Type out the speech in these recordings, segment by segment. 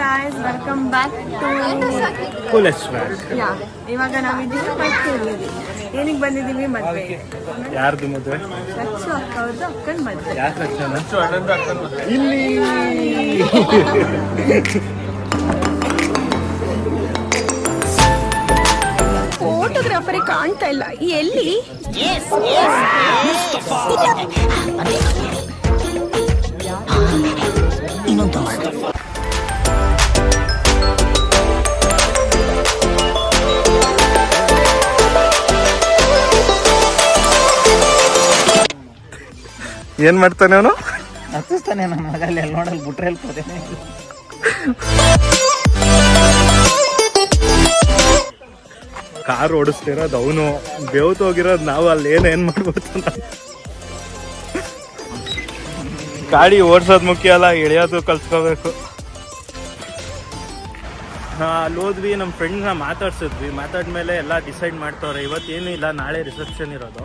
guys, welwelcome back to Foolish Swag. Yeah, ಇವಾಗ ನಾವಿದ್ದೀವಿ ಮೈಸೂರಲ್ಲಿ. ಏನಕ್ಕೆ ಬಂದಿದ್ದೀವಿ ಮದುವೆ. ಯಾರ್ದು ಮದುವೆ? ರಕ್ಷು ಅಕ್ಕವ್ರದ್ದು ಅಕ್ಕನ ಮದುವೆ. ಯಾಕೆ ರಕ್ಷಣ? ಇಲ್ಲಿ ಫೋಟೋಗ್ರಾಫರಿಗೆ ಕಾಣ್ತಾ ಇಲ್ಲ ಎಲ್ಲಿ. ಏನ್ ಮಾಡ್ತಾನೆ ಅವನು? ಹತ್ತಿಸ್ತಾನೆ ನನ್ನ ಮಗ ಅಲ್ಲಿ ನೋಡಲ್ ಬಿಟ್ರೆ ಹೇಳ್ತೇನೆ. ಕಾರ್ ಓಡಿಸ್ತಿರೋದು ಅವನು, ಬೇವ್ತು ಹೋಗಿರೋದು ನಾವು. ಅಲ್ಲಿ ಏನ್ ಮಾಡ್ಬೋದು? ಗಾಡಿ ಓಡಿಸೋದು ಮುಖ್ಯ ಅಲ್ಲ, ಇಳಿಯೋದು ಕಲ್ತ್ಕೋಬೇಕು. ಅಲ್ಲಿ ಹೋದ್ವಿ, ನಮ್ಮ ಫ್ರೆಂಡ್ನ ಮಾತಾಡ್ಸಿದ್ವಿ. ಮಾತಾದ್ಮೇಲೆ ಎಲ್ಲ ಡಿಸೈಡ್ ಮಾಡ್ತವ್ರೆ. ಇವತ್ತೇನು ಇಲ್ಲ, ನಾಳೆ ರಿಸೆಪ್ಷನ್ ಇರೋದು.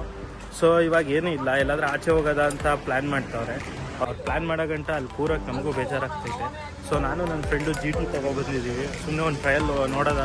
ಸೊ ಇವಾಗ ಏನೂ ಇಲ್ಲ, ಎಲ್ಲಾದ್ರೂ ಆಚೆ ಹೋಗೋದ ಅಂತ ಪ್ಲ್ಯಾನ್ ಮಾಡ್ತವ್ರೆ. ಅವ್ರು ಪ್ಲ್ಯಾನ್ ಮಾಡೋ ಗಂಟ ಅಲ್ಲಿ ಕೂರಕ್ಕೆ ನಮಗೂ ಬೇಜಾರಾಗ್ತೈತೆ. ಸೊ ನಾನು ನನ್ನ ಫ್ರೆಂಡು GT ತಗೊಬಂದಿದ್ದೀವಿ. ಸುಮ್ಮನೆ ಒಂದು ಟ್ರಯಲ್ ನೋಡೋದ.